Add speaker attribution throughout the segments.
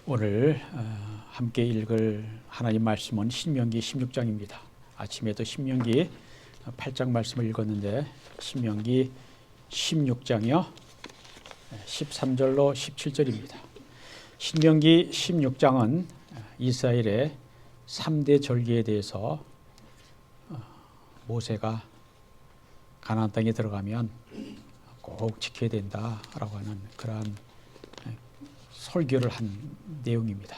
Speaker 1: 오늘 함께 읽을 하나님 말씀은 신명기 16장입니다. 아침에도 신명기 8장 말씀을 읽었는데 신명기 16장이요 13절로 17절입니다. 신명기 16장은 이스라엘의 3대 절기에 대해서 모세가 가나안 땅에 들어가면 꼭 지켜야 된다라고 하는 그러한 설교를 한 내용입니다.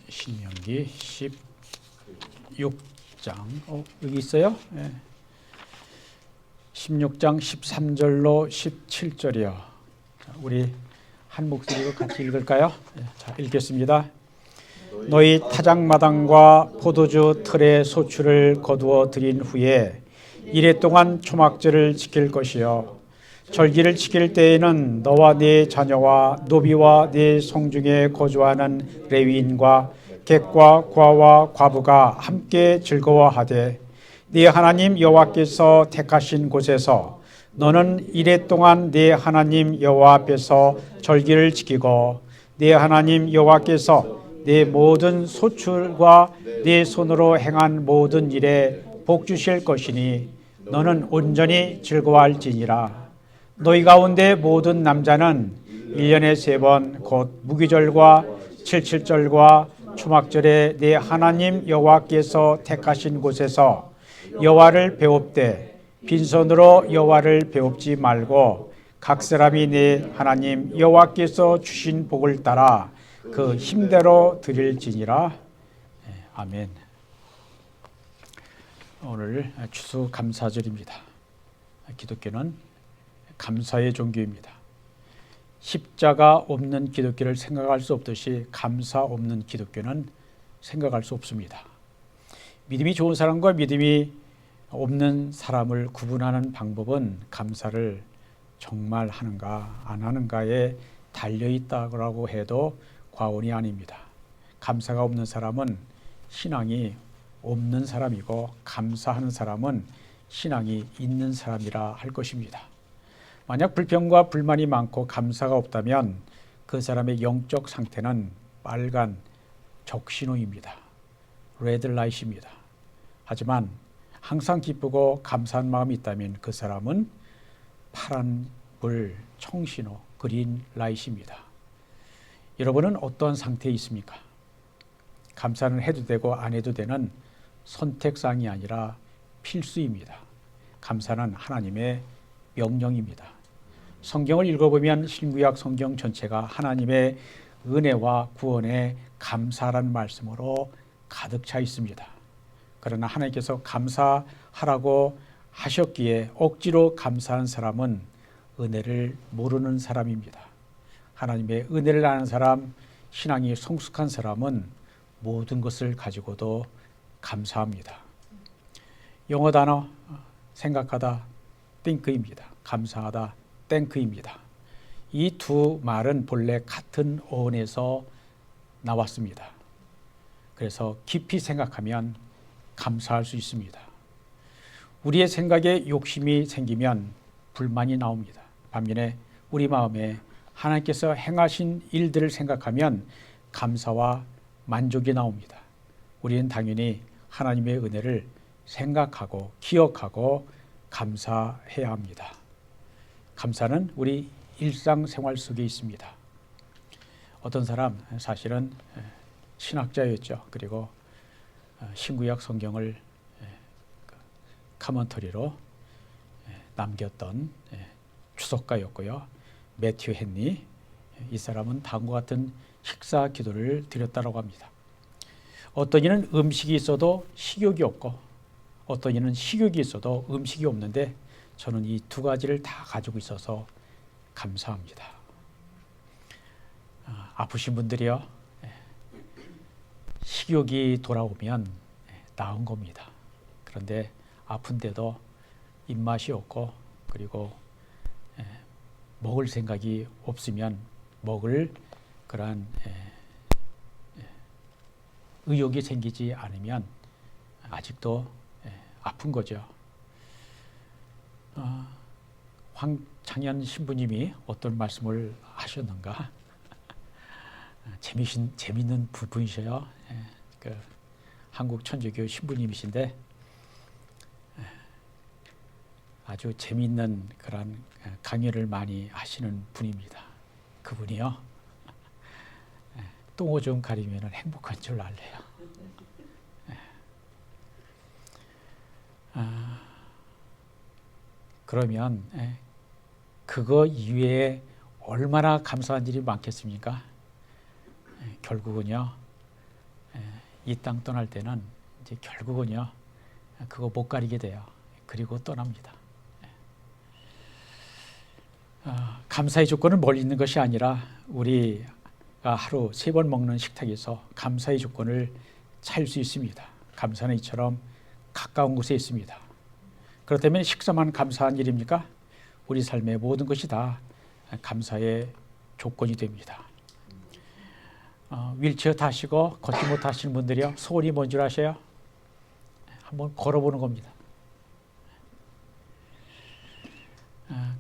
Speaker 1: 신명기 16장 여기 있어요? 네. 16장 13절로 17절이요. 우리 한 목소리로 같이 읽을까요? 자, 읽겠습니다. 너희 타작마당과 포도주 틀의 소출을 거두어 들인 후에 이레 동안 초막절을 지킬 것이요 절기를 지킬 때에는 너와 네 자녀와 노비와 네 성중에 거주하는 레위인과 객과 과와 과부가 함께 즐거워하되 네 하나님 여호와께서 택하신 곳에서 너는 이레 동안 네 하나님 여호와 앞에서 절기를 지키고 네 하나님 여호와께서 네 모든 소출과 네 손으로 행한 모든 일에 복 주실 것이니 너는 온전히 즐거워할지니라. 너희 가운데 모든 남자는 1년에 3번 곧 무기절과 칠칠절과 초막절에 네 하나님 여호와께서 택하신 곳에서 여호와를 배웁되 빈손으로 여호와를 배웁지 말고 각 사람이 네 하나님 여호와께서 주신 복을 따라 그 힘대로 드릴지니라. 아멘. 오늘 추수감사절입니다. 기독교는 감사의 종교입니다. 십자가 없는 기독교를 생각할 수 없듯이 감사 없는 기독교는 생각할 수 없습니다. 믿음이 좋은 사람과 믿음이 없는 사람을 구분하는 방법은 감사를 정말 하는가 안 하는가에 달려있다고 해도 과언이 아닙니다. 감사가 없는 사람은 신앙이 없는 사람이고 감사하는 사람은 신앙이 있는 사람이라 할 것입니다. 만약 불평과 불만이 많고 감사가 없다면 그 사람의 영적 상태는 빨간 적신호입니다. 레드라이트입니다. 하지만 항상 기쁘고 감사한 마음이 있다면 그 사람은 파란 불 청신호 그린 라이트입니다. 여러분은 어떤 상태에 있습니까? 감사는 해도 되고 안 해도 되는 선택사항이 아니라 필수입니다. 감사는 하나님의 명령입니다. 성경을 읽어보면 신구약 성경 전체가 하나님의 은혜와 구원에 감사라는 말씀으로 가득 차 있습니다. 그러나 하나님께서 감사하라고 하셨기에 억지로 감사한 사람은 은혜를 모르는 사람입니다. 하나님의 은혜를 아는 사람, 신앙이 성숙한 사람은 모든 것을 가지고도 감사합니다. 영어 단어 생각하다 think입니다. 감사하다 thank입니다. 이 두 말은 본래 같은 어원에서 나왔습니다. 그래서 깊이 생각하면 감사할 수 있습니다. 우리의 생각에 욕심이 생기면 불만이 나옵니다. 반면에 우리 마음에 하나님께서 행하신 일들을 생각하면 감사와 만족이 나옵니다. 우리는 당연히 하나님의 은혜를 생각하고 기억하고 감사해야 합니다. 감사는 우리 일상생활 속에 있습니다. 어떤 사람 사실은 신학자였죠. 그리고 신구약 성경을 카멘터리로 남겼던 주석가였고요. 매튜 헨리, 이 사람은 다음과 같은 식사 기도를 드렸다고 합니다. 어떤 이는 음식이 있어도 식욕이 없고 어떤 이는 식욕이 있어도 음식이 없는데 저는 이 두 가지를 다 가지고 있어서 감사합니다. 아프신 분들이요, 식욕이 돌아오면 나은 겁니다. 그런데 아픈데도 입맛이 없고 그리고 먹을 생각이 없으면 먹을 그러한 의욕이 생기지 않으면 아직도 아픈 거죠. 황창현 신부님이 어떤 말씀을 하셨는가? 재미있는 분이셔요. 그 한국 천주교 신부님이신데 아주 재미있는 그런 강연을 많이 하시는 분입니다. 그분이요. 똥오줌 가리면 행복한 줄 알래요. 그러면 그거 이외에 얼마나 감사한 일이 많겠습니까? 결국은요, 이 땅 떠날 때는 이제 결국은요, 그거 못 가리게 돼요. 그리고 떠납니다. 감사의 조건은 멀리 있는 것이 아니라 우리가 하루 3번 먹는 식탁에서 감사의 조건을 찾을 수 있습니다. 감사는 이처럼 가까운 곳에 있습니다. 그렇다면 식사만 감사한 일입니까? 우리 삶의 모든 것이 다 감사의 조건이 됩니다. 휠체어 타시고 걷지 못하시는 분들이요, 소원이 뭔 줄 아세요? 한번 걸어보는 겁니다.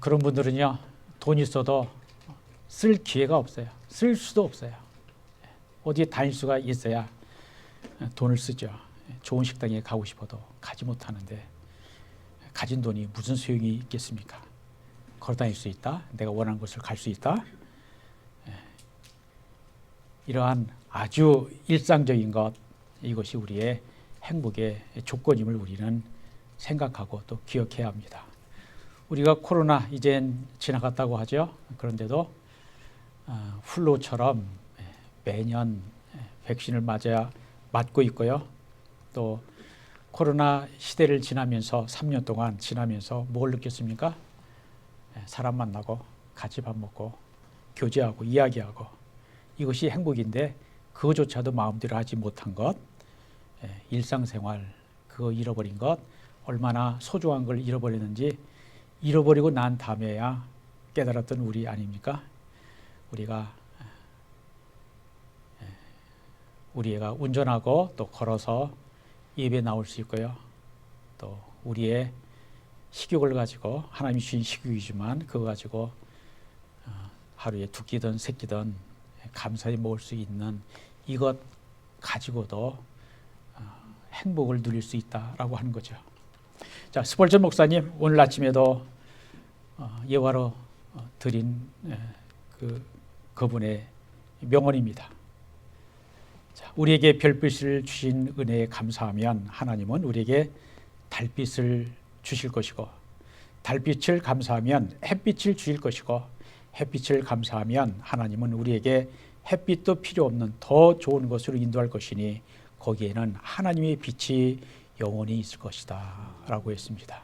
Speaker 1: 그런 분들은요, 돈 있어도 쓸 기회가 없어요. 쓸 수도 없어요. 어디에 다닐 수가 있어야 돈을 쓰죠. 좋은 식당에 가고 싶어도 가지 못하는데 가진 돈이 무슨 소용이 있겠습니까? 걸어 다닐 수 있다. 내가 원하는 곳을 갈 수 있다. 이러한 아주 일상적인 것, 이것이 우리의 행복의 조건임을 우리는 생각하고 또 기억해야 합니다. 우리가 코로나 이젠 지나갔다고 하죠. 그런데도 플루처럼 매년 백신을 맞고 있고요. 또 코로나 시대를 지나면서 3년 동안 지나면서 뭘 느꼈습니까? 사람 만나고 같이 밥 먹고 교제하고 이야기하고, 이것이 행복인데 그거조차도 마음대로 하지 못한 것, 일상생활 그거 잃어버린 것, 얼마나 소중한 걸 잃어버렸는지 잃어버리고 난 다음에야 깨달았던 우리 아닙니까? 우리 애가 운전하고 또 걸어서 예배 나올 수 있고요. 또 우리의 식욕을 가지고, 하나님이 주신 식욕이지만 그거 가지고 하루에 2끼든 3끼든 감사히 먹을 수 있는 이것 가지고도 행복을 누릴 수 있다라고 하는 거죠. 자, 스펄전 목사님 오늘 아침에도 예화로 드린 그분의 명언입니다. 자, 우리에게 별빛을 주신 은혜에 감사하면 하나님은 우리에게 달빛을 주실 것이고, 달빛을 감사하면 햇빛을 주실 것이고, 햇빛을 감사하면 하나님은 우리에게 햇빛도 필요 없는 더 좋은 것으로 인도할 것이니 거기에는 하나님의 빛이 영원히 있을 것이다 라고 했습니다.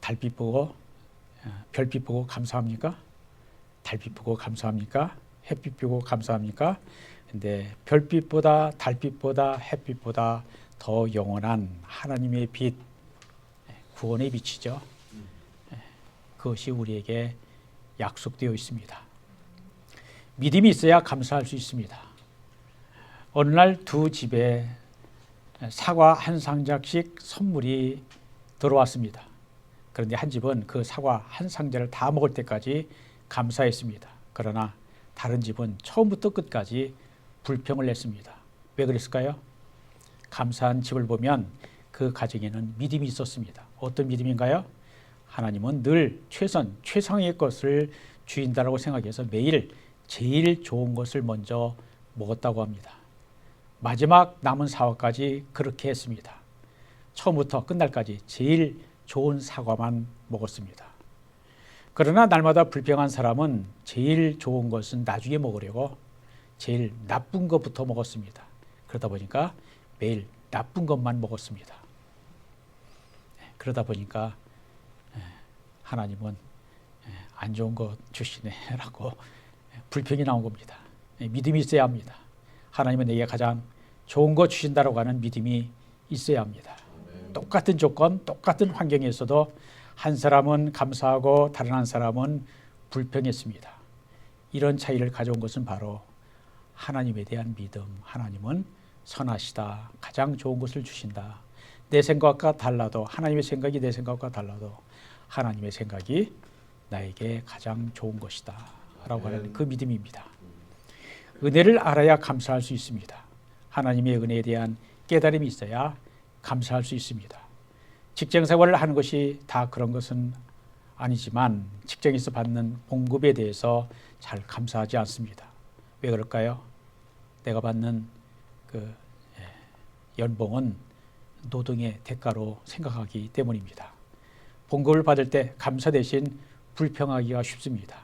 Speaker 1: 달빛 보고 별빛 보고 감사합니까? 달빛 보고 감사합니까? 햇빛 보고 감사합니까? 근데 별빛보다 달빛보다 햇빛보다 더 영원한 하나님의 빛, 구원의 빛이죠. 그것이 우리에게 약속되어 있습니다. 믿음이 있어야 감사할 수 있습니다. 어느 날 2집에 사과 한 상자씩 선물이 들어왔습니다. 그런데 한 집은 그 사과 한 상자를 다 먹을 때까지 감사했습니다. 그러나 다른 집은 처음부터 끝까지 불평을 했습니다. 왜 그랬을까요? 감사한 집을 보면 그 가정에는 믿음이 있었습니다. 어떤 믿음인가요? 하나님은 늘 최상의 것을 주인다라고 생각해서 매일 제일 좋은 것을 먼저 먹었다고 합니다. 마지막 남은 사과까지 그렇게 했습니다. 처음부터 끝날까지 제일 좋은 사과만 먹었습니다. 그러나 날마다 불평한 사람은 제일 좋은 것은 나중에 먹으려고 제일 나쁜 것부터 먹었습니다. 그러다 보니까 매일 나쁜 것만 먹었습니다. 그러다 보니까 하나님은 안 좋은 것 주시네라고 불평이 나온 겁니다. 믿음이 있어야 합니다. 하나님은 내게 가장 좋은 거 주신다라고 하는 믿음이 있어야 합니다. 똑같은 조건, 똑같은 환경에서도 한 사람은 감사하고 다른 한 사람은 불평했습니다. 이런 차이를 가져온 것은 바로 하나님에 대한 믿음. 하나님은 선하시다, 가장 좋은 것을 주신다, 내 생각과 달라도, 하나님의 생각이 내 생각과 달라도 하나님의 생각이 나에게 가장 좋은 것이다 라고 하는 그 믿음입니다. 은혜를 알아야 감사할 수 있습니다. 하나님의 은혜에 대한 깨달음이 있어야 감사할 수 있습니다. 직장 생활을 하는 것이 다 그런 것은 아니지만 직장에서 받는 봉급에 대해서 잘 감사하지 않습니다. 왜 그럴까요? 내가 받는 그 연봉은 노동의 대가로 생각하기 때문입니다. 봉급을 받을 때 감사 대신 불평하기가 쉽습니다.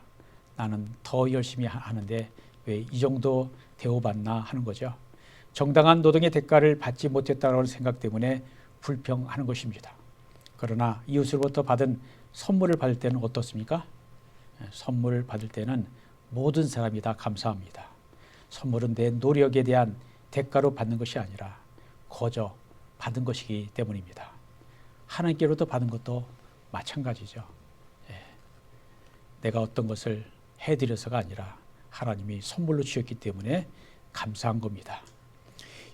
Speaker 1: 나는 더 열심히 하는데 왜 이 정도 대우받나 하는 거죠. 정당한 노동의 대가를 받지 못했다는 생각 때문에 불평하는 것입니다. 그러나 이웃으로부터 받은 선물을 받을 때는 어떻습니까? 선물을 받을 때는 모든 사람이 다 감사합니다. 선물은 내 노력에 대한 대가로 받는 것이 아니라 거저 받은 것이기 때문입니다. 하나님께로부터 받은 것도 마찬가지죠. 내가 어떤 것을 해드려서가 아니라 하나님이 선물로 주셨기 때문에 감사한 겁니다.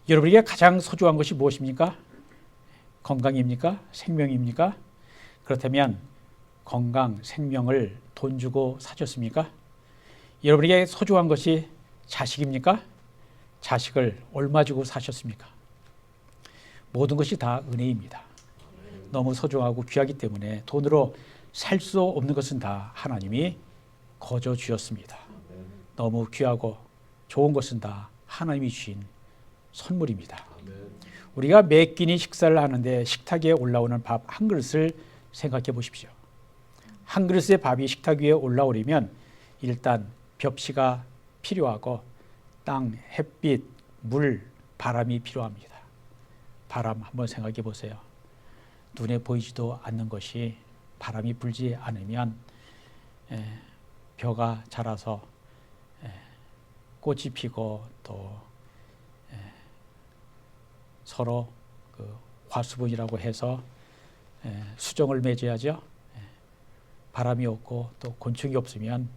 Speaker 1: 여러분에게 가장 소중한 것이 무엇입니까? 건강입니까? 생명입니까? 그렇다면 건강, 생명을 돈 주고 사셨습니까? 여러분에게 소중한 것이 자식입니까? 자식을 얼마 주고 사셨습니까? 모든 것이 다 은혜입니다. 너무 소중하고 귀하기 때문에 돈으로 살 수 없는 것은 다 하나님이 거저 주셨습니다. 너무 귀하고 좋은 것은 다 하나님이 주신 선물입니다. 우리가 매 끼니 식사를 하는데 식탁에 올라오는 밥 한 그릇을 생각해 보십시오. 한 그릇의 밥이 식탁 위에 올라오려면 일단 벽시가 필요하고 땅, 햇빛, 물, 바람이 필요합니다. 바람 한번 생각해 보세요. 눈에 보이지도 않는 것이 바람이 불지 않으면 벼가 자라서 꽃이 피고 또 서로 그 화수분이라고 해서 수정을 맺어야죠. 바람이 없고 또 곤충이 없으면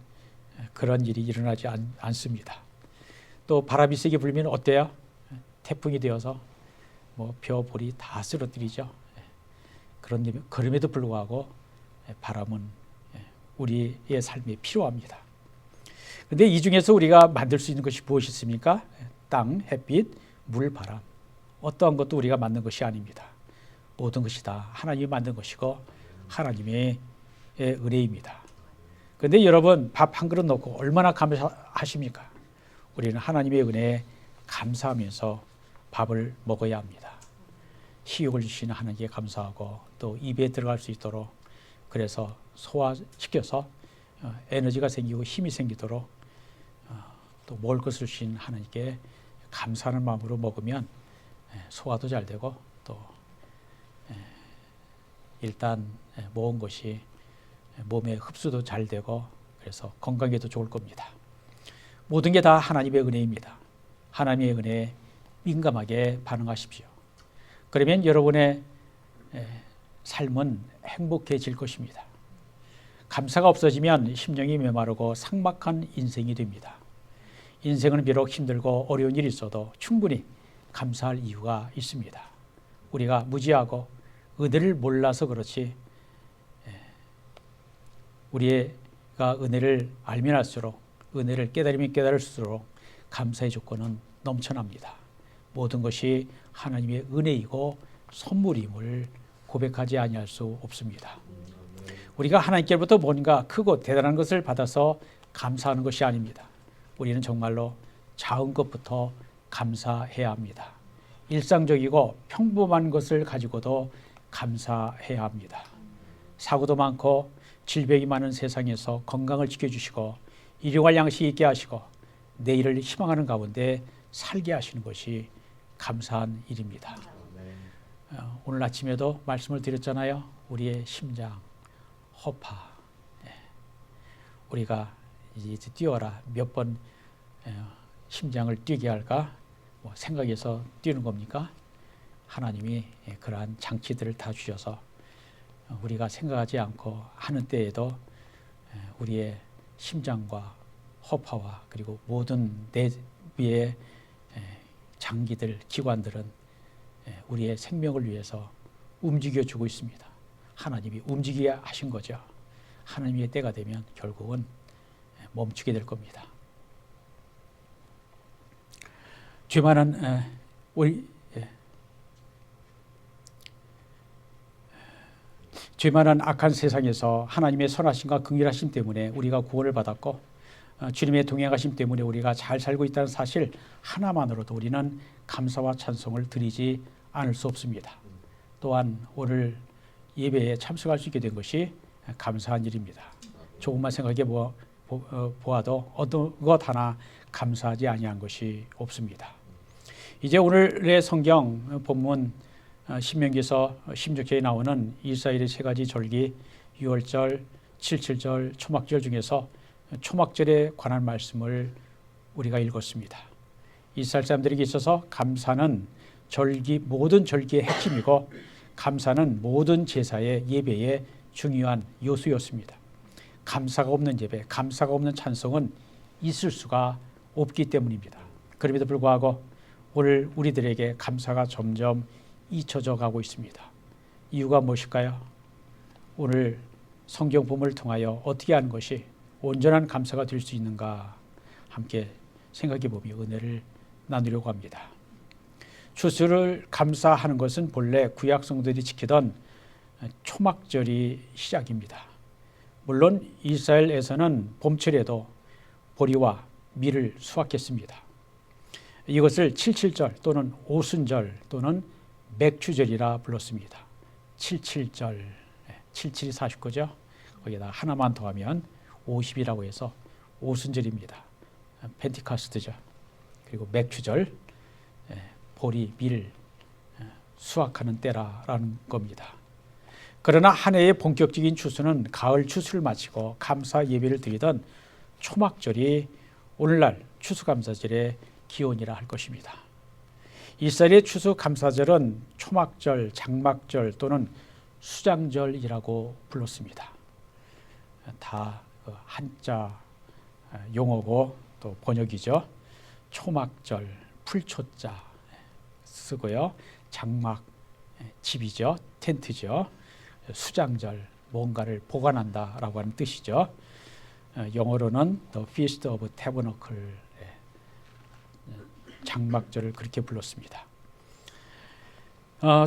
Speaker 1: 그런 일이 일어나지 않습니다. 또 바람이 세게 불면 어때요? 태풍이 되어서 뭐 벼볼이 다 쓰러뜨리죠. 그럼에도 불구하고 바람은 우리의 삶에 필요합니다. 그런데 이 중에서 우리가 만들 수 있는 것이 무엇이 있습니까? 땅, 햇빛, 물, 바람. 어떠한 것도 우리가 만든 것이 아닙니다. 모든 것이 다 하나님이 만든 것이고 하나님의 은혜입니다. 그런데 여러분 밥 한 그릇 넣고 얼마나 감사하십니까? 우리는 하나님의 은혜에 감사하면서 밥을 먹어야 합니다. 식욕을 주시는 하나님께 감사하고 또 입에 들어갈 수 있도록 그래서 소화시켜서 에너지가 생기고 힘이 생기도록 또 먹을 것을 주신 하나님께 감사하는 마음으로 먹으면 소화도 잘 되고 또 일단 먹은 것이 몸에 흡수도 잘 되고 그래서 건강에도 좋을 겁니다. 모든 게 다 하나님의 은혜입니다. 하나님의 은혜에 민감하게 반응하십시오. 그러면 여러분의 삶은 행복해질 것입니다. 감사가 없어지면 심령이 메마르고 삭막한 인생이 됩니다. 인생은 비록 힘들고 어려운 일이 있어도 충분히 감사할 이유가 있습니다. 우리가 무지하고 은혜를 몰라서 그렇지 우리가 은혜를 알면 알수록 은혜를 깨달으면 깨달을수록 감사의 조건은 넘쳐납니다. 모든 것이 하나님의 은혜이고 선물임을 고백하지 아니할 수 없습니다. 우리가 하나님께로부터 뭔가 크고 대단한 것을 받아서 감사하는 것이 아닙니다. 우리는 정말로 작은 것부터 감사해야 합니다. 일상적이고 평범한 것을 가지고도 감사해야 합니다. 사고도 많고 질병이 많은 세상에서 건강을 지켜주시고 일용할 양식이 있게 하시고 내일을 희망하는 가운데 살게 하시는 것이 감사한 일입니다. 오늘 아침에도 말씀을 드렸잖아요. 우리의 심장, 허파. 우리가 이제 뛰어라. 몇 번 심장을 뛰게 할까? 생각해서 뛰는 겁니까? 하나님이 그러한 장치들을 다 주셔서 우리가 생각하지 않고 하는 때에도 우리의 심장과 허파와 그리고 모든 내부의 장기들, 기관들은 우리의 생명을 위해서 움직여주고 있습니다. 하나님이 움직이게 하신 거죠. 하나님의 때가 되면 결국은 멈추게 될 겁니다. 죄만한 죄만한 악한 세상에서 하나님의 선하심과 긍휼하심 때문에 우리가 구원을 받았고 주님의 동행하심 때문에 우리가 잘 살고 있다는 사실 하나만으로도 우리는 감사와 찬송을 드리지 않을 수 없습니다. 또한 오늘 예배에 참석할 수 있게 된 것이 감사한 일입니다. 조금만 생각해 보아도 어떤 것 하나 감사하지 아니한 것이 없습니다. 이제 오늘의 성경 본문 신명기에서 16절에 나오는 이스라엘의 세 가지 절기, 유월절, 칠칠절, 초막절 중에서 초막절에 관한 말씀을 우리가 읽었습니다. 이스라엘 사람들에게 있어서 감사는 모든 절기의 핵심이고 감사는 모든 제사의 예배의 중요한 요소였습니다. 감사가 없는 예배, 감사가 없는 찬송은 있을 수가 없기 때문입니다. 그럼에도 불구하고 오늘 우리들에게 감사가 점점 잊혀져 가고 있습니다. 이유가 무엇일까요? 오늘 성경 본문을 통하여 어떻게 하는 것이 온전한 감사가 될 수 있는가 함께 생각해 보며 은혜를 나누려고 합니다. 추수를 감사하는 것은 본래 구약 성도들이 지키던 초막절이 시작입니다. 물론 이스라엘에서는 봄철에도 보리와 밀을 수확했습니다. 이것을 칠칠절 또는 오순절 또는 맥추절이라 불렀습니다. 칠칠절, 77이 49죠. 거기다 하나만 더하면 50이라고 해서 오순절입니다. 펜티카스트죠. 그리고 맥추절, 보리, 밀 수확하는 때라는 겁니다. 그러나 한 해의 본격적인 추수는 가을 추수를 마치고 감사 예배를 드리던 초막절이 오늘날 추수감사절의 기원이라 할 것입니다. 이스라엘의 추수감사절은 초막절, 장막절 또는 수장절이라고 불렀습니다. 다 한자 용어고 또 번역이죠. 초막절, 풀초자 쓰고요. 장막, 집이죠. 텐트죠. 수장절, 뭔가를 보관한다라고 하는 뜻이죠. 영어로는 The Feast of Tabernacle, 장막절을 그렇게 불렀습니다.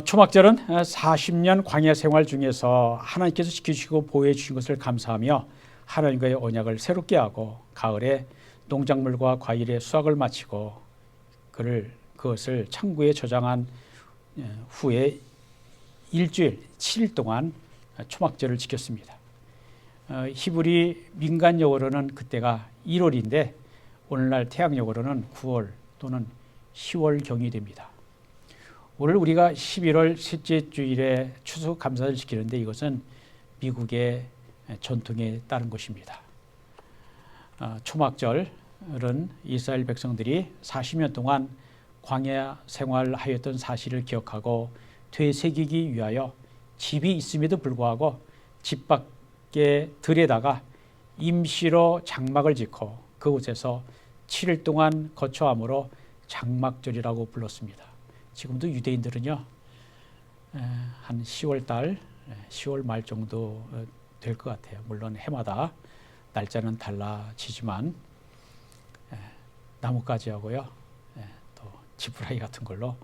Speaker 1: 초막절은 40년 광야 생활 중에서 하나님께서 지켜주시고 보호해 주신 것을 감사하며 하나님과의 언약을 새롭게 하고 가을에 농작물과 과일의 수확을 마치고 그것을 창고에 저장한 후에 일주일 7일 동안 초막절을 지켰습니다. 히브리 민간 용어로는 그때가 1월인데 오늘날 태양 용어로는 9월 또는 10월경이 됩니다. 오늘 우리가 11월 셋째 주일에 추수감사를 지키는데 이것은 미국의 전통에 따른 것입니다. 초막절은 이스라엘 백성들이 40년 동안 광야 생활하였던 사실을 기억하고 되새기기 위하여 집이 있음에도 불구하고 집 밖에 들에다가 임시로 장막을 짓고 그곳에서 7일 동안 거처함으로 장막절이라고 불렀습니다. 지금도 유대인들은요, 한 10월 달, 10월 말 정도 될 것 같아요. 물론 해마다 날짜는 달라지지만 나뭇가지하고요, 또 지푸라기 같은 걸로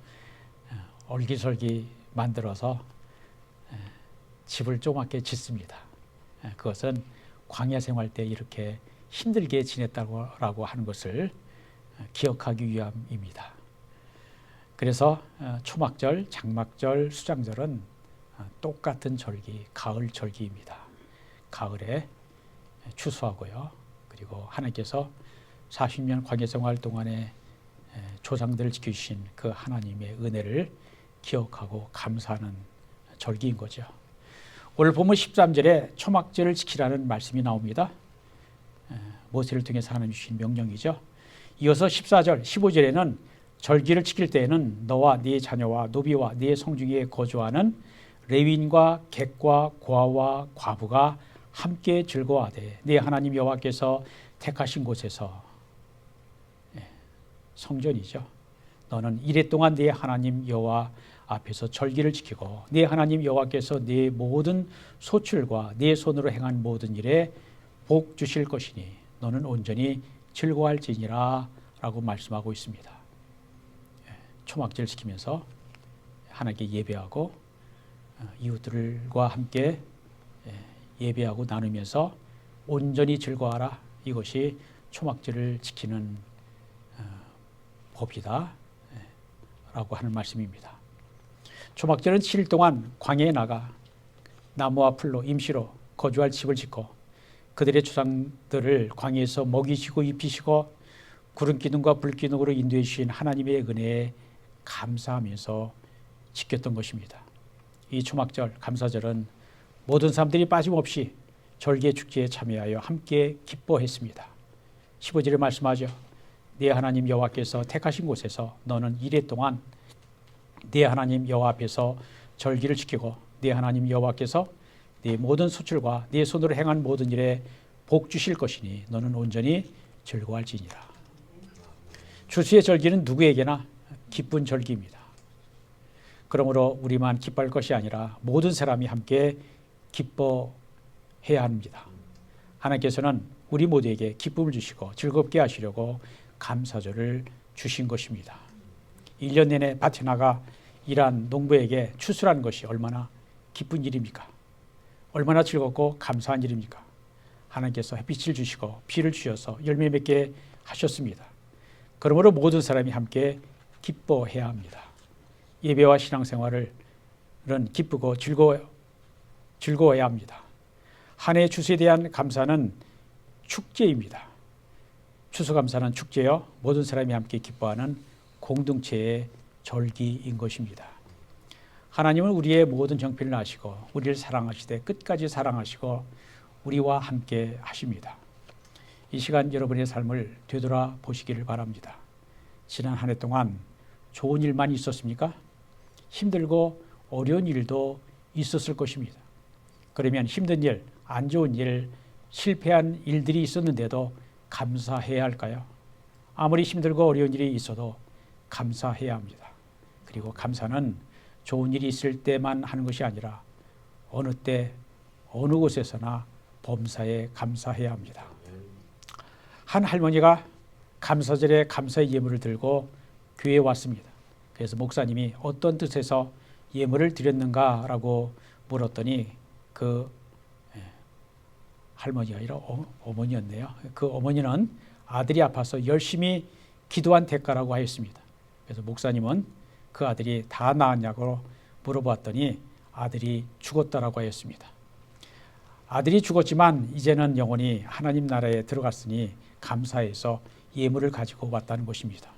Speaker 1: 얼기설기 만들어서 집을 조그맣게 짓습니다. 그것은 광야 생활 때 이렇게 힘들게 지냈다고 하는 것을 기억하기 위함입니다. 그래서 초막절, 장막절, 수장절은 똑같은 절기, 가을 절기입니다. 가을에 추수하고요. 그리고 하나님께서 40년 광야 생활 동안에 조상들을 지켜주신 그 하나님의 은혜를 기억하고 감사하는 절기인 거죠. 오늘 본문 13절에 초막절을 지키라는 말씀이 나옵니다. 모세를 통해서 하나님 주신 명령이죠. 이어서 14절, 15절에는 절기를 지킬 때에는 너와 네 자녀와 노비와 네 성중에 거주하는 레위인과 객과 고아와 과부가 함께 즐거워하되 네 하나님 여호와께서 택하신 곳에서, 성전이죠. 너는 이래 동안 네 하나님 여호와 앞에서 절기를 지키고 네 하나님 여호와께서 네 모든 소출과 네 손으로 행한 모든 일에 복 주실 것이니 너는 온전히 즐거워할지니라 라고 말씀하고 있습니다. 초막절 지키면서 하나님께 예배하고 이웃들과 함께 예배하고 나누면서 온전히 즐거워하라. 이것이 초막절을 지키는 법이다 라고 하는 말씀입니다. 초막절은 7일 동안 광야에 나가 나무와 풀로 임시로 거주할 집을 짓고 그들의 조상들을 광야에서 먹이시고 입히시고 구름 기둥과 불 기둥으로 인도해 주신 하나님의 은혜에 감사하면서 지켰던 것입니다. 이 초막절 감사절은 모든 사람들이 빠짐없이 절기의 축제에 참여하여 함께 기뻐했습니다. 15절에 말씀하죠. 네 하나님 여호와께서 택하신 곳에서 너는 이래 동안 네 하나님 여호와 앞에서 절기를 지키고 네 하나님 여호와께서 네 모든 수출과 네 손으로 행한 모든 일에 복 주실 것이니 너는 온전히 즐거워할지니라. 추수의 절기는 누구에게나 기쁜 절기입니다. 그러므로 우리만 기뻐할 것이 아니라 모든 사람이 함께 기뻐해야 합니다. 하나님께서는 우리 모두에게 기쁨을 주시고 즐겁게 하시려고 감사절을 주신 것입니다. 1년 내내 밭에 나가 일한 농부에게 추수라는 것이 얼마나 기쁜 일입니까? 얼마나 즐겁고 감사한 일입니까? 하나님께서 햇빛을 주시고 비를 주셔서 열매 맺게 하셨습니다. 그러므로 모든 사람이 함께 기뻐해야 합니다. 예배와 신앙생활은 기쁘고 즐거워야 합니다. 한 해의 추수에 대한 감사는 축제입니다. 추수감사는 축제요, 모든 사람이 함께 기뻐하는 공동체의 절기인 것입니다. 하나님은 우리의 모든 정편을 아시고 우리를 사랑하시되 끝까지 사랑하시고 우리와 함께 하십니다. 이 시간 여러분의 삶을 되돌아보시기를 바랍니다. 지난 한 해 동안 좋은 일만 있었습니까? 힘들고 어려운 일도 있었을 것입니다. 그러면 힘든 일, 안 좋은 일, 실패한 일들이 있었는데도 감사해야 할까요? 아무리 힘들고 어려운 일이 있어도 감사해야 합니다. 그리고 감사는 좋은 일이 있을 때만 하는 것이 아니라 어느 때 어느 곳에서나 범사에 감사해야 합니다. 한 할머니가 감사절에 감사의 예물을 들고 교회에 왔습니다. 그래서 목사님이 어떤 뜻에서 예물을 드렸는가라고 물었더니 그 할머니가 아니라 어머니였네요. 그 어머니는 아들이 아파서 열심히 기도한 대가라고 하였습니다. 그래서 목사님은 그 아들이 다 나았냐고 물어봤더니 아들이 죽었다라고 하였습니다. 아들이 죽었지만 이제는 영원히 하나님 나라에 들어갔으니 감사해서 예물을 가지고 왔다는 것입니다.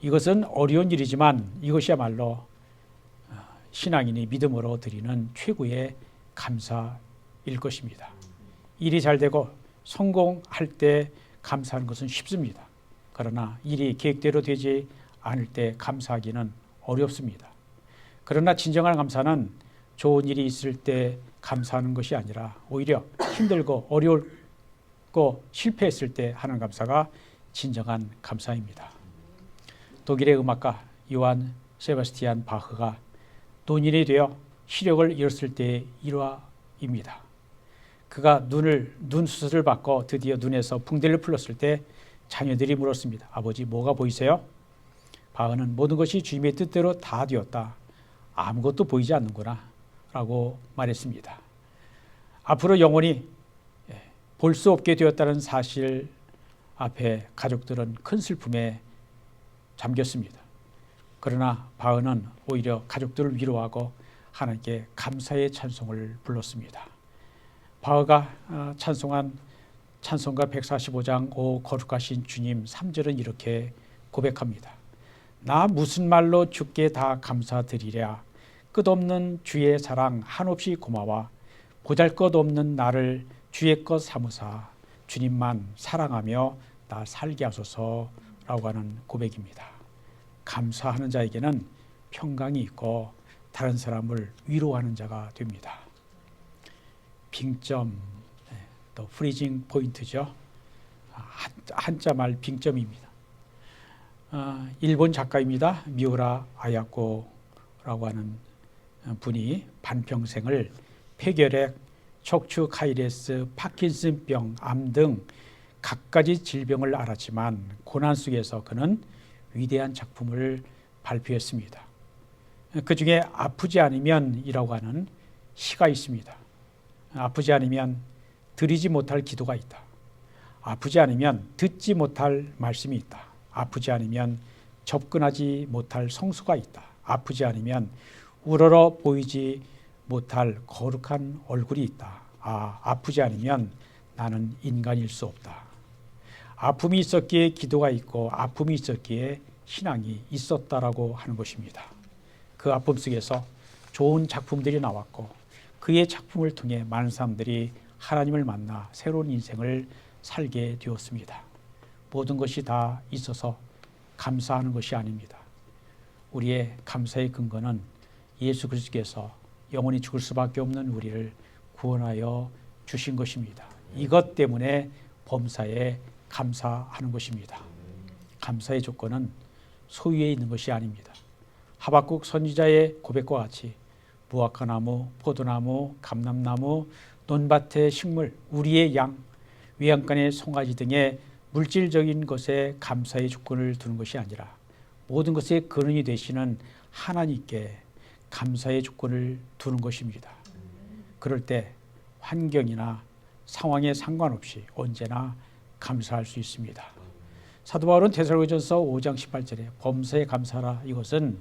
Speaker 1: 이것은 어려운 일이지만 이것이야말로 신앙인이 믿음으로 드리는 최고의 감사일 것입니다. 일이 잘 되고 성공할 때 감사하는 것은 쉽습니다. 그러나 일이 계획대로 되지 않을 때 감사하기는 어렵습니다. 그러나 진정한 감사는 좋은 일이 있을 때 감사하는 것이 아니라 오히려 힘들고 어렵고 실패했을 때 하는 감사가 진정한 감사입니다. 독일의 음악가 요한 세바스티안 바흐가 노인이 되어 시력을 잃었을 때의 일화입니다. 그가 눈 수술을 받고 드디어 눈에서 붕대를 풀었을 때 자녀들이 물었습니다. 아버지, 뭐가 보이세요? 바흐는 모든 것이 주님의 뜻대로 다 되었다. 아무것도 보이지 않는구나 라고 말했습니다. 앞으로 영원히 볼 수 없게 되었다는 사실 앞에 가족들은 큰 슬픔에 잠겼습니다. 그러나 바흐는 오히려 가족들을 위로하고 하나님께 감사의 찬송을 불렀습니다. 바흐가 찬송한 찬송가 145장 오 거룩하신 주님 3절은 이렇게 고백합니다. 나 무슨 말로 주께 다 감사드리랴. 끝없는 주의 사랑 한없이 고마워. 보잘것없는 나를 주의 것 삼으사 주님만 사랑하며 나 살게 하소서라고 하는 고백입니다. 감사하는 자에게는 평강이 있고 다른 사람을 위로하는 자가 됩니다. 빙점, 또 프리징 포인트죠. 한자 말 빙점입니다. 일본 작가입니다. 미우라 아야코라고 하는 분이 반평생을 폐결핵, 척추 카이레스, 파킨슨병, 암 등 갖가지 질병을 앓았지만 고난 속에서 그는 위대한 작품을 발표했습니다. 그 중에 아프지 않으면이라고 하는 시가 있습니다. 아프지 않으면 드리지 못할 기도가 있다. 아프지 않으면 듣지 못할 말씀이 있다. 아프지 않으면 접근하지 못할 성수가 있다. 아프지 않으면 우러러 보이지 못할 거룩한 얼굴이 있다. 아프지 않으면 나는 인간일 수 없다. 아픔이 있었기에 기도가 있고 아픔이 있었기에 신앙이 있었다라고 하는 것입니다. 그 아픔 속에서 좋은 작품들이 나왔고 그의 작품을 통해 많은 사람들이 하나님을 만나 새로운 인생을 살게 되었습니다. 모든 것이 다 있어서 감사하는 것이 아닙니다. 우리의 감사의 근거는 예수 그리스도께서 영원히 죽을 수밖에 없는 우리를 구원하여 주신 것입니다. 이것 때문에 범사에 감사하는 것입니다. 감사의 조건은 소유에 있는 것이 아닙니다. 하박국 선지자의 고백과 같이 무화과나무, 포도나무, 감람나무, 논밭의 식물, 우리의 양, 외양간의 송아지 등의 물질적인 것에 감사의 조건을 두는 것이 아니라 모든 것의 근원이 되시는 하나님께 감사의 조건을 두는 것입니다. 그럴 때 환경이나 상황에 상관없이 언제나 감사할 수 있습니다. 사도 바울은 데살로니가전서 5장 18절에 범사에 감사하라, 이것은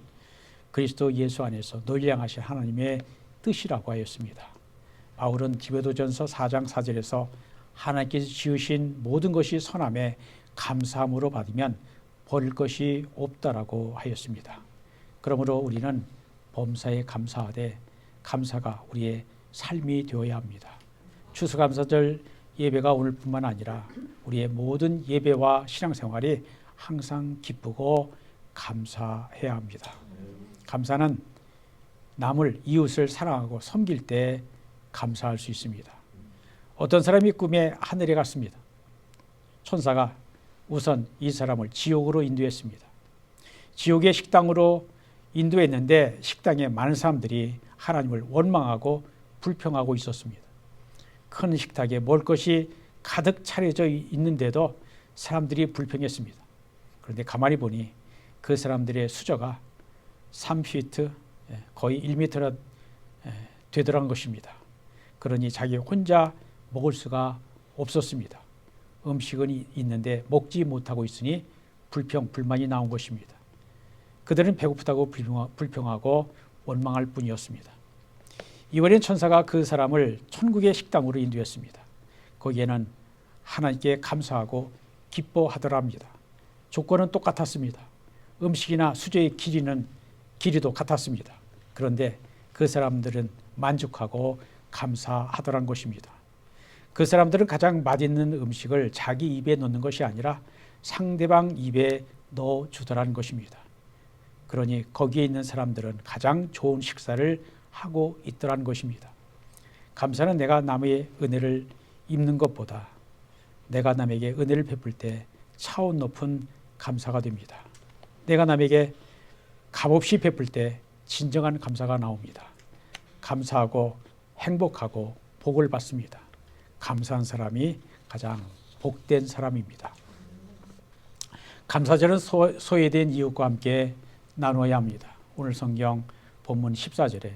Speaker 1: 그리스도 예수 안에서 너희를 향하신 하나님의 뜻이라고 하였습니다. 바울은 디모데전서 4장 4절에서 하나님께서 지으신 모든 것이 선함에 감사함으로 받으면 버릴 것이 없다라고 하였습니다. 그러므로 우리는 범사에 감사하되 감사가 우리의 삶이 되어야 합니다. 추수감사절 예배가 오늘뿐만 아니라 우리의 모든 예배와 신앙생활이 항상 기쁘고 감사해야 합니다. 감사는 남을, 이웃을 사랑하고 섬길 때 감사할 수 있습니다. 어떤 사람이 꿈에 하늘에 갔습니다. 천사가 우선 이 사람을 지옥으로 인도했습니다. 지옥의 식당으로 인도했는데 식당에 많은 사람들이 하나님을 원망하고 불평하고 있었습니다. 큰 식탁에 먹을 것이 가득 차려져 있는데도 사람들이 불평했습니다. 그런데 가만히 보니 그 사람들의 수저가 3피트, 거의 1m나 되더란 것입니다. 그러니 자기 혼자 먹을 수가 없었습니다. 음식은 있는데 먹지 못하고 있으니 불만이 나온 것입니다. 그들은 배고프다고 불평하고 원망할 뿐이었습니다. 이번엔 천사가 그 사람을 천국의 식당으로 인도했습니다. 거기에는 하나님께 감사하고 기뻐하더랍니다. 조건은 똑같았습니다. 음식이나 수저의 길이도 같았습니다. 그런데 그 사람들은 만족하고 감사하더란 것입니다. 그 사람들은 가장 맛있는 음식을 자기 입에 넣는 것이 아니라 상대방 입에 넣어주더라는 것입니다. 그러니 거기에 있는 사람들은 가장 좋은 식사를 하고 있더라는 것입니다. 감사는 내가 남의 은혜를 입는 것보다 내가 남에게 은혜를 베풀 때 차원 높은 감사가 됩니다. 내가 남에게 값없이 베풀 때 진정한 감사가 나옵니다. 감사하고 행복하고 복을 받습니다. 감사한 사람이 가장 복된 사람입니다. 감사절은 소외된 이웃과 함께 나누어야 합니다. 오늘 성경 본문 14절에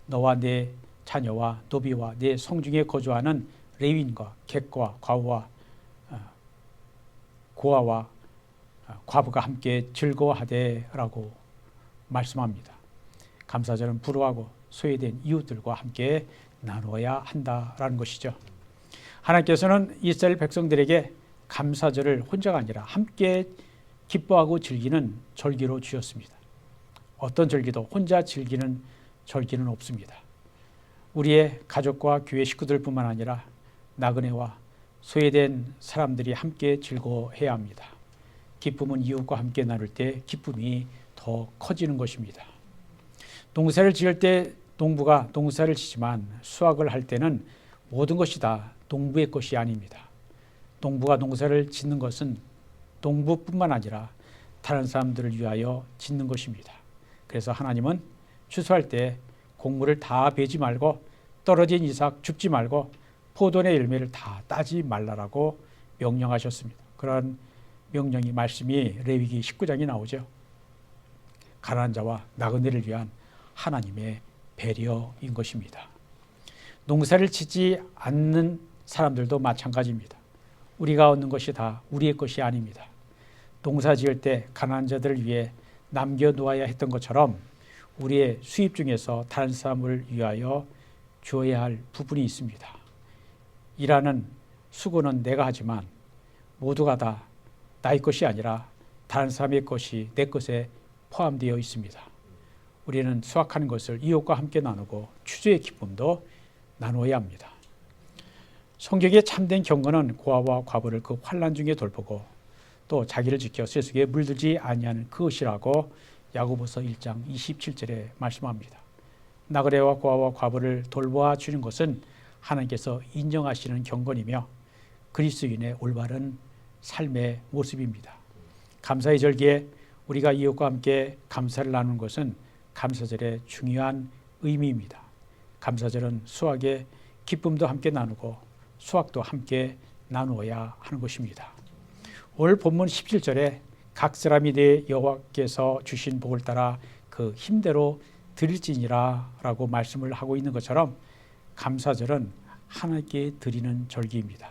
Speaker 1: 너와 내 자녀와 노비와 내 성중에 거주하는 레위인과 객과 과부와 고아와 과부가 함께 즐거워하되라고 말씀합니다. 감사절은 불우하고 소외된 이웃들과 함께 나누어야 한다라는 것이죠. 하나님께서는 이스라엘 백성들에게 감사절을 혼자가 아니라 함께 기뻐하고 즐기는 절기로 주셨습니다. 어떤 절기도 혼자 즐기는 절기는 없습니다. 우리의 가족과 교회 식구들뿐만 아니라 나그네와 소외된 사람들이 함께 즐거워해야 합니다. 기쁨은 이웃과 함께 나눌 때 기쁨이 더 커지는 것입니다. 농사를 지을 때 농부가 농사를 지지만 수확을 할 때는 모든 것이 다 농부의 것이 아닙니다. 농부가 농사를 짓는 것은 농부뿐만 아니라 다른 사람들을 위하여 짓는 것입니다. 그래서 하나님은 추수할 때 곡물을 다 베지 말고 떨어진 이삭 줍지 말고 포도의 열매를 다 따지 말라라고 명령하셨습니다. 그런 명령이 말씀이 레위기 19장에 나오죠. 가난한 자와 나그네를 위한 하나님의 배려인 것입니다. 농사를 짓지 않는 사람들도 마찬가지입니다. 우리가 얻는 것이 다 우리의 것이 아닙니다. 농사 지을 때 가난한 자들을 위해 남겨놓아야 했던 것처럼 우리의 수입 중에서 다른 사람을 위하여 주어야 할 부분이 있습니다. 일하는 수고는 내가 하지만 모두가 다 나의 것이 아니라 다른 사람의 것이 내 것에 포함되어 있습니다. 우리는 수확하는 것을 이웃과 함께 나누고 추수의 기쁨도 나누어야 합니다. 성경의 참된 경건은 고아와 과부를 그 환난 중에 돌보고 또 자기를 지켜 세속에 물들지 아니하는 그것이라고 야고보서 1장 27절에 말씀합니다. 나그네와 고아와 과부를 돌보아 주는 것은 하나님께서 인정하시는 경건이며 그리스도인의 올바른 삶의 모습입니다. 감사의 절기에 우리가 이웃과 함께 감사를 나누는 것은 감사절의 중요한 의미입니다. 감사절은 수확의 기쁨도 함께 나누고 수확도 함께 나누어야 하는 것입니다. 오늘 본문 17절에 각 사람이 내 여호와께서 주신 복을 따라 그 힘대로 드릴지니라 라고 말씀을 하고 있는 것처럼 감사절은 하나님께 드리는 절기입니다.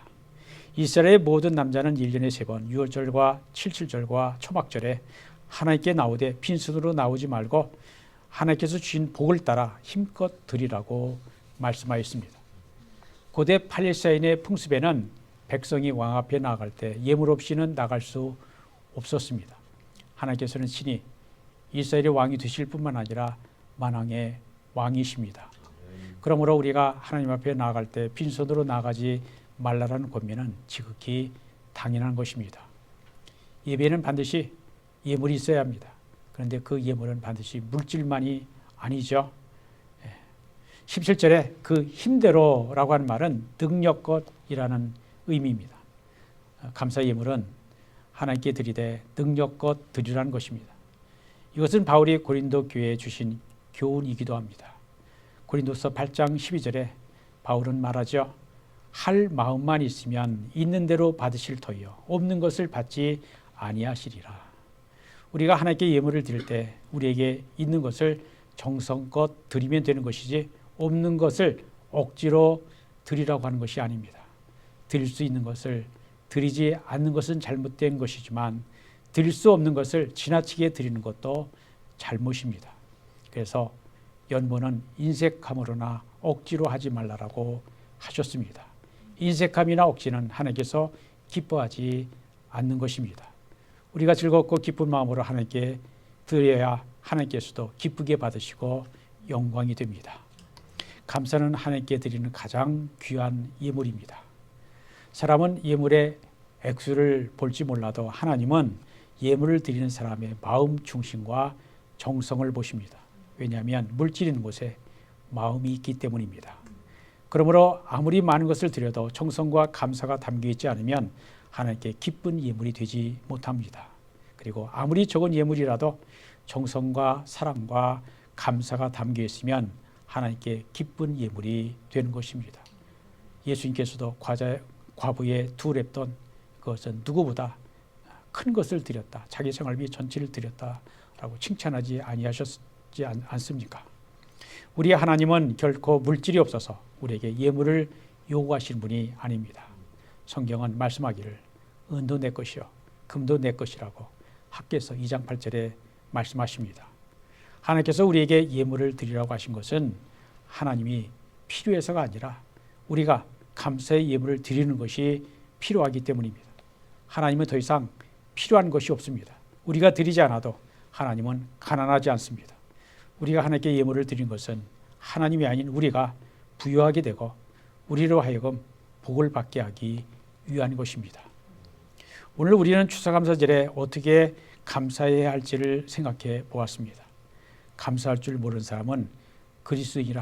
Speaker 1: 이스라엘의 모든 남자는 1년에 3번 유월절과 칠칠절과 초막절에 하나님께 나오되 빈손으로 나오지 말고 하나님께서 주신 복을 따라 힘껏 드리라고 말씀하였습니다. 고대 팔레스타인의 풍습에는 백성이 왕 앞에 나아갈 때 예물 없이는 나갈 수 없었습니다. 하나님께서는 친히 이스라엘의 왕이 되실 뿐만 아니라 만왕의 왕이십니다. 그러므로 우리가 하나님 앞에 나아갈 때 빈손으로 나아가지 말라라는 권면은 지극히 당연한 것입니다. 예배는 반드시 예물이 있어야 합니다. 그런데 그 예물은 반드시 물질만이 아니죠. 17절에 그 힘대로라고 하는 말은 능력껏이라는 의미입니다. 감사 예물은 하나님께 드리되 능력껏 드리라는 것입니다. 이것은 바울이 고린도 교회에 주신 교훈이기도 합니다. 고린도서 8장 12절에 바울은 말하죠. 할 마음만 있으면 있는 대로 받으실 터이요 없는 것을 받지 아니하시리라. 우리가 하나님께 예물을 드릴 때 우리에게 있는 것을 정성껏 드리면 되는 것이지 없는 것을 억지로 드리라고 하는 것이 아닙니다. 드릴 수 있는 것을 드리지 않는 것은 잘못된 것이지만 드릴 수 없는 것을 지나치게 드리는 것도 잘못입니다. 그래서 연보는 인색함으로나 억지로 하지 말라라고 하셨습니다. 인색함이나 억지는 하나님께서 기뻐하지 않는 것입니다. 우리가 즐겁고 기쁜 마음으로 하나님께 드려야 하나님께서도 기쁘게 받으시고 영광이 됩니다. 감사는 하나님께 드리는 가장 귀한 예물입니다. 사람은 예물의 액수를 볼지 몰라도 하나님은 예물을 드리는 사람의 마음 중심과 정성을 보십니다. 왜냐하면 물질 있는 곳에 마음이 있기 때문입니다. 그러므로 아무리 많은 것을 드려도 정성과 감사가 담겨 있지 않으면 하나님께 기쁜 예물이 되지 못합니다. 그리고 아무리 적은 예물이라도 정성과 사랑과 감사가 담겨 있으면 하나님께 기쁜 예물이 되는 것입니다. 예수님께서도 과부의 2랩돈 그것은 누구보다 큰 것을 드렸다. 자기 생활비 전체를 드렸다라고 칭찬하지 아니하셨지 않습니까? 우리 하나님은 결코 물질이 없어서 우리에게 예물을 요구하시는 분이 아닙니다. 성경은 말씀하기를 은도 내 것이요 금도 내 것이라고 학개서 2장 8절에 말씀하십니다. 하나님께서 우리에게 예물을 드리라고 하신 것은 하나님이 필요해서가 아니라 우리가 감사의 예물을 드리는 것이 필요하기 때문입니다. 하나님은 더 이상 필요한 것이 없습니다. 우리가 드리지 않아도 하나님은 가난하지 않습니다. 우리가 하나님께 예물을 드린 것은 하나님이 아닌 우리가 부유하게 되고 우리로 하여금 복을 받게 하기 위한 것입니다. 오늘 우리는 추수감사절에 어떻게 감사해야 할지를 생각해 보았습니다. 감사할 줄 모르는 사람은 그리스도인이라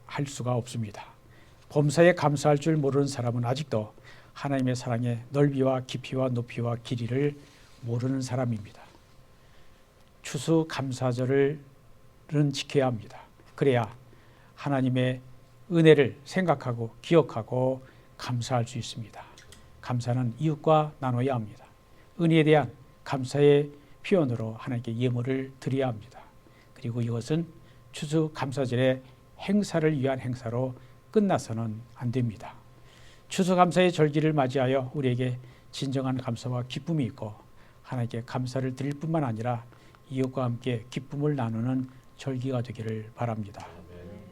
Speaker 1: 할 수가 없습니다. 범사에 감사할 줄 모르는 사람은 아직도 하나님의 사랑의 넓이와 깊이와 높이와 길이를 모르는 사람입니다. 추수감사절을 지켜야 합니다. 그래야 하나님의 은혜를 생각하고 기억하고 감사할 수 있습니다. 감사는 이웃과 나눠야 합니다. 은혜에 대한 감사의 표현으로 하나님께 예물을 드려야 합니다. 그리고 이것은 추수감사절의 행사를 위한 행사로 끝나서는 안 됩니다. 추수감사의 절기를 맞이하여 우리에게 진정한 감사와 기쁨이 있고 하나님께 감사를 드릴 뿐만 아니라 이웃과 함께 기쁨을 나누는 절기가 되기를 바랍니다.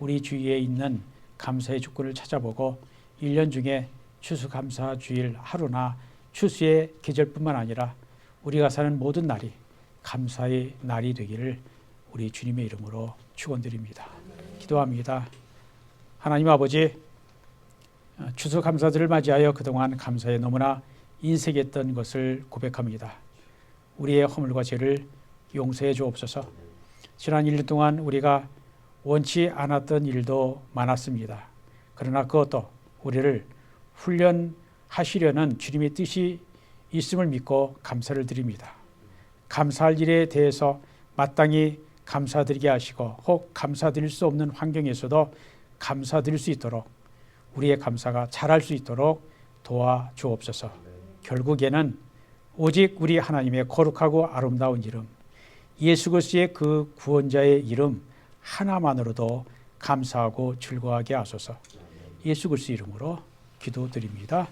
Speaker 1: 우리 주위에 있는 감사의 주권을 찾아보고 1년 중에 추수감사주일 하루나 추수의 계절뿐만 아니라 우리가 사는 모든 날이 감사의 날이 되기를 우리 주님의 이름으로 축원드립니다. 기도합니다. 하나님 아버지, 추수감사절을 맞이하여 그동안 감사에 너무나 인색했던 것을 고백합니다. 우리의 허물과 죄를 용서해 주옵소서. 지난 1년 동안 우리가 원치 않았던 일도 많았습니다. 그러나 그것도 우리를 훈련하시려는 주님의 뜻이 있음을 믿고 감사를 드립니다. 감사할 일에 대해서 마땅히 감사드리게 하시고 혹 감사드릴 수 없는 환경에서도 감사드릴 수 있도록 우리의 감사가 자랄 수 있도록 도와주옵소서. 결국에는 오직 우리 하나님의 거룩하고 아름다운 이름, 예수 그리스도의 그 구원자의 이름 하나만으로도 감사하고 즐거워하게 하소서. 예수 그리스도 이름으로 기도드립니다.